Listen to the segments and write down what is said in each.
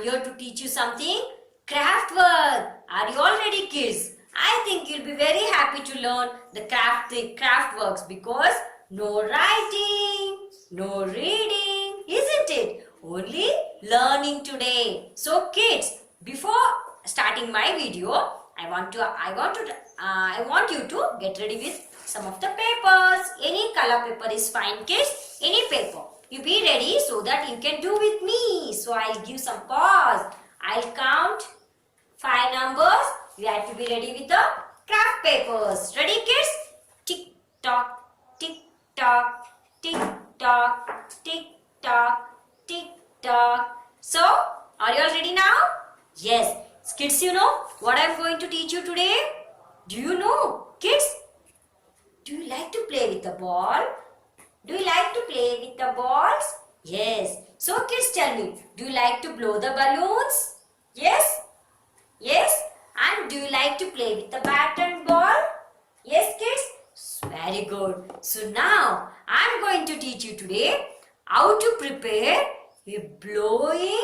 here to teach you something craft work. Are you all ready, kids? I think you'll be very happy to learn the craft works because no writing, no reading, isn't it? Only learning today. So kids, before starting my video, I want you to get ready with some of the papers. Any color paper is fine, kids. Any paper. You be ready so that you can do with me. So I'll give some pause. I'll count 5 numbers. You have to be ready with the craft papers. Ready, kids? Tick tock, tick tock, tick tock, tick tock, tick tock. So, are you all ready now? Yes. Kids, you know what I'm going to teach you today? Do you know, kids? Do you like to play with the ball? Do you like to play with the balls? Yes. So kids, tell me, do you like to blow the balloons? Yes? Yes? And do you like to play with the bat and ball? Yes, kids? Very good. So now, I am going to teach you today how to prepare a blowing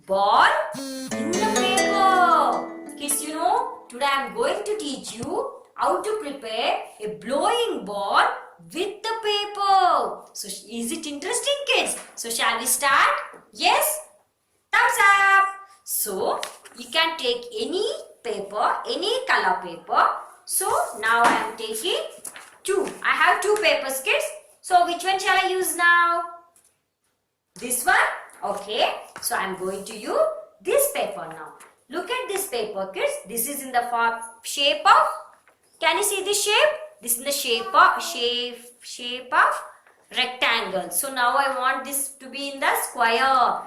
ball in the paper. Kids, you know, today I am going to teach you how to prepare a blowing ball with the paper. So, is it interesting, kids? So, shall we start? Yes? Thumbs up. So, you can take any paper, any color paper. So, now I am taking 2. I have 2 papers, kids. So, which one shall I use now? This one? Okay. So, I am going to use this paper now. Look at this paper, kids. This is in the shape of, can you see this shape? This is the shape of rectangle. So now I want this to be in the square.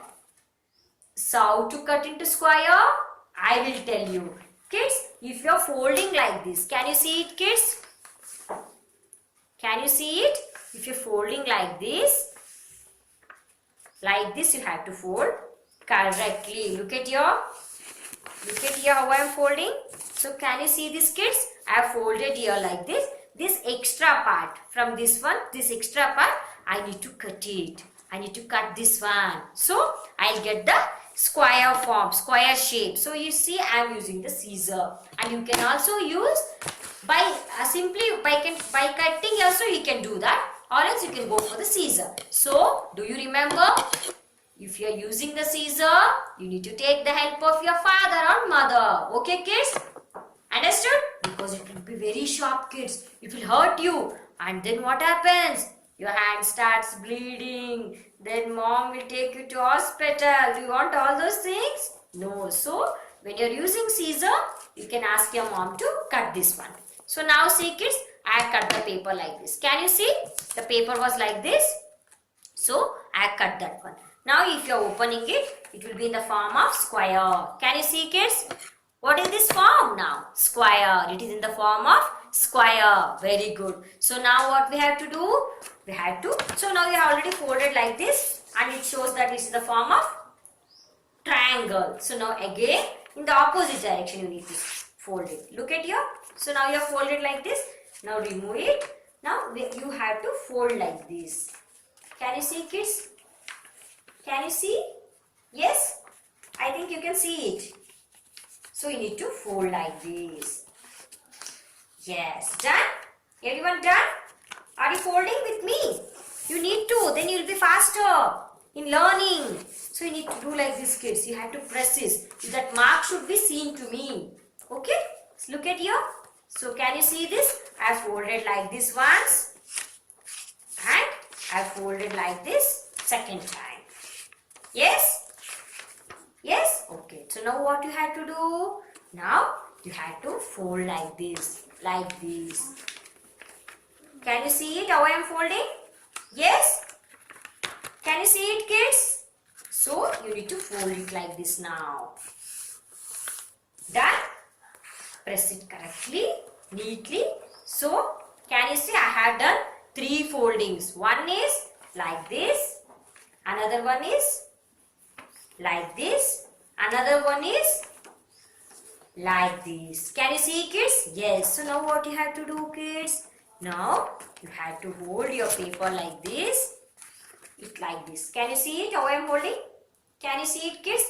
So how to cut into square? I will tell you. Kids, if you are folding like this, can you see it, kids? Can you see it? If you are folding like this you have to fold correctly. Look at here how I am folding. So can you see this, kids? I have folded here like this. This extra part from this one, this extra part, I need to cut it. I need to cut this one. So, I'll get the square form, square shape. So, you see I am using the scissor. And you can also use by cutting also you can do that. Or else you can go for the scissor. So, do you remember? If you are using the scissor, you need to take the help of your father or mother. Okay, kids? Understood? Because it will be very sharp, kids. It will hurt you. And then what happens? Your hand starts bleeding. Then mom will take you to hospital. Do you want all those things? No. So, when you are using scissor, you can ask your mom to cut this one. So, now see, kids, I have cut the paper like this. Can you see? The paper was like this. So, I have cut that one. Now, if you are opening it, it will be in the form of square. Can you see, kids? What is this form now? Square. It is in the form of square. Very good. So now what we have to do? So now we have already folded like this and it shows that it's in the form of triangle. So now again in the opposite direction you need to fold it. Look at here. So now you have folded like this. Now remove it. Now you have to fold like this. Can you see, kids? Can you see? Yes? I think you can see it. So you need to fold like this. Yes, done? Everyone done? Are you folding with me? You need to, then you will be faster in learning. So you need to do like this, kids. You have to press this. That mark should be seen to me. Okay? So look at here. So can you see this? I have folded like this once. And I have folded like this second time. Yes? Yes? Okay. So now what you have to do? Now you have to fold like this. Like this. Can you see it how I am folding? Yes? Can you see it, kids? So you need to fold it like this now. Done? Press it correctly, neatly. So can you see I have done 3 foldings. One is like this. Another one is like this. Another one is like this. Can you see, kids? Yes. So now what you have to do, kids? Now you have to hold your paper like this. It like this. Can you see it how I am holding? Can you see it, kids?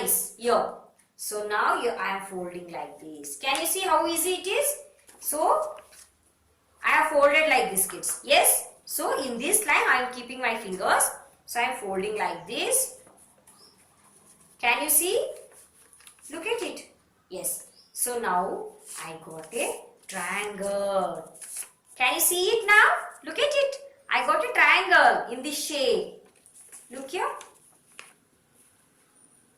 eyes here. So now I am folding like this. Can you see how easy it is? So I have folded like this, kids. Yes. So in this line I am keeping my fingers. So I am folding like this. Can you see? Look at it. Yes. So now I got a triangle. Can you see it now? Look at it. I got a triangle in this shape. Look here.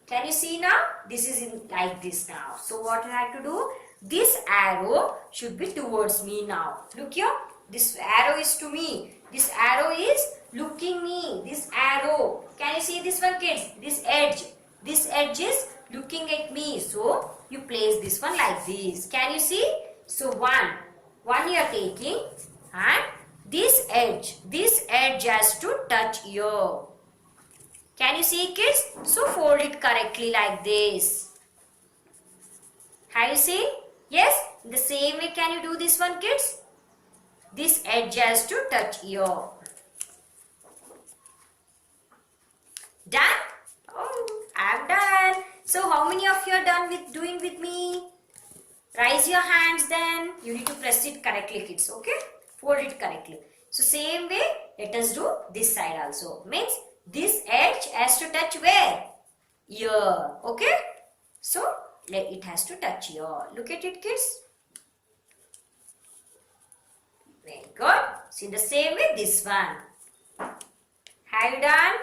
Can you see now? This is in like this now. So what I have to do? This arrow should be towards me now. Look here. This arrow is to me. This arrow is looking me. This arrow. Can you see this one, kids? This edge. This edge is looking at me. So you place this one like this. Can you see? So one you are taking, and this edge has to touch here. Can you see, kids? So fold it correctly like this. Have you seen? Yes? In the same way, can you do this one, kids? This edge has to touch here. Done? Oh, I am done. So how many of you are done with doing with me? Raise your hands then. You need to press it correctly, kids. Okay? Fold it correctly. So same way, let us do this side also. Means this edge has to touch where? Here. Okay? So it has to touch here. Look at it, kids. Very good. So in the same way, this one. Have you done?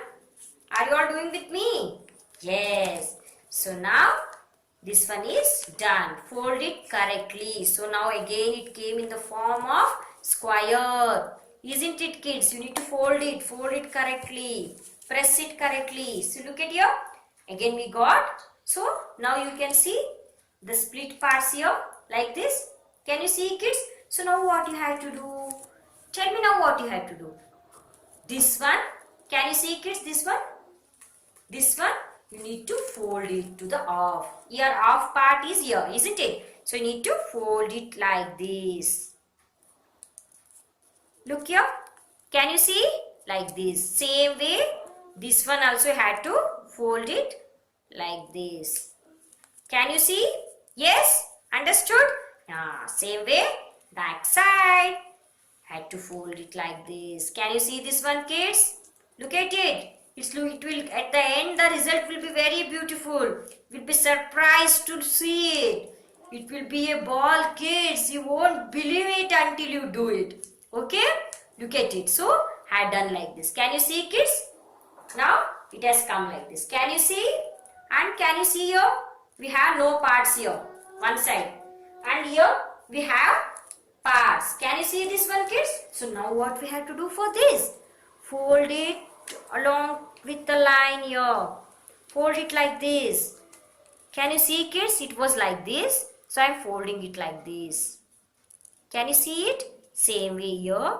Are you all doing with me? Yes. So now this one is done. Fold it correctly. So now again it came in the form of square. Isn't it, kids? You need to fold it. Fold it correctly. Press it correctly. So look at here. Again we got. So now you can see the split parts here like this. Can you see, kids? So now what you have to do? Tell me now what you have to do. This one. Can you see, kids? This one. This one. You need to fold it to the off. Your off part is here, isn't it? So you need to fold it like this. Look here. Can you see? Like this. Same way, this one also had to fold it like this. Can you see? Yes? Understood? Same way, back side. Had to fold it like this. Can you see this one, kids? Look at it. It will, at the end, the result will be very beautiful. You will be surprised to see it. It will be a ball, kids. You won't believe it until you do it. Okay? Look at it. So, I had done like this. Can you see, kids? Now, it has come like this. Can you see? And can you see here? We have no parts here. One side. And here, we have parts. Can you see this one, kids? So, now what we have to do for this? Fold it along with the line here. Fold it like this. Can you see, kids? It was like this. So I am folding it like this. Can you see it? Same way here.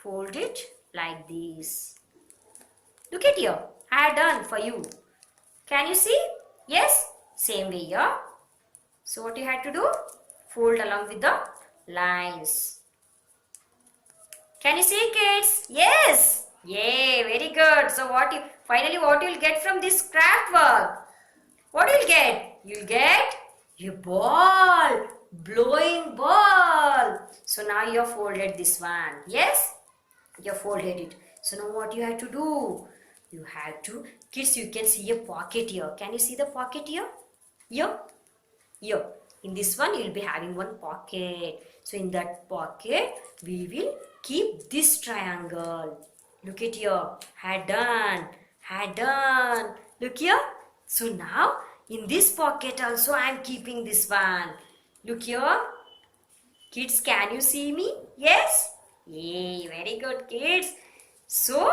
Fold it like this. Look at here. I have done for you. Can you see? Yes? Same way here. So what you had to do? Fold along with the lines. Can you see, kids? Yes. Yay, very good. So finally what you will get from this craft work? What you will get? You will get a ball, blowing ball. So now you have folded this one. Yes? You have folded it. So now what you have to do? You have to, kids, you can see a pocket here. Can you see the pocket here? Here? Here. In this one you will be having one pocket. So in that pocket we will keep this triangle. Look at here. Had done. Had done. Look here. So now in this pocket also I am keeping this one. Look here. Kids, can you see me? Yes? Yay, very good, kids. So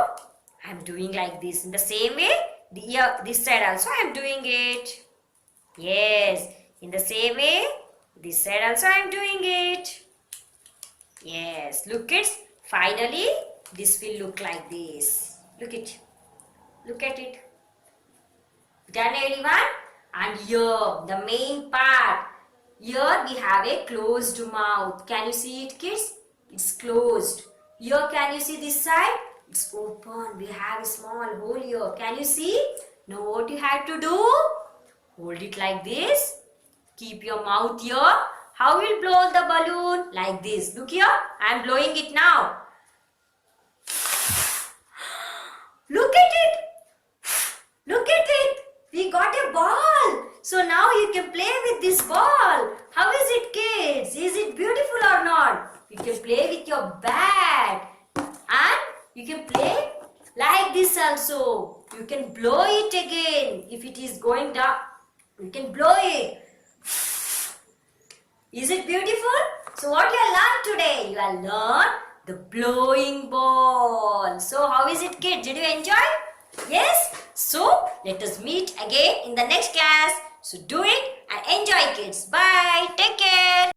I am doing like this. In the same way, this side also I am doing it. Yes. In the same way, this side also I am doing it. Yes. Look, kids. Finally, this will look like this. Look it. Look at it. Done, everyone? And here, the main part. Here we have a closed mouth. Can you see it, kids? It's closed. Here, can you see this side? It's open. We have a small hole here. Can you see? Now what you have to do? Hold it like this. Keep your mouth here. How will you blow the balloon? Like this. Look here. I am blowing it now. Look at it. Look at it. We got a ball. So now you can play with this ball. How is it, kids? Is it beautiful or not? You can play with your bat. And you can play like this also. You can blow it again. If it is going down, you can blow it. Is it beautiful? So what you have learned today? You have learned the blowing ball. So how is it, kids? Did you enjoy? Yes? So let us meet again in the next class. So do it and enjoy, kids. Bye. Take care.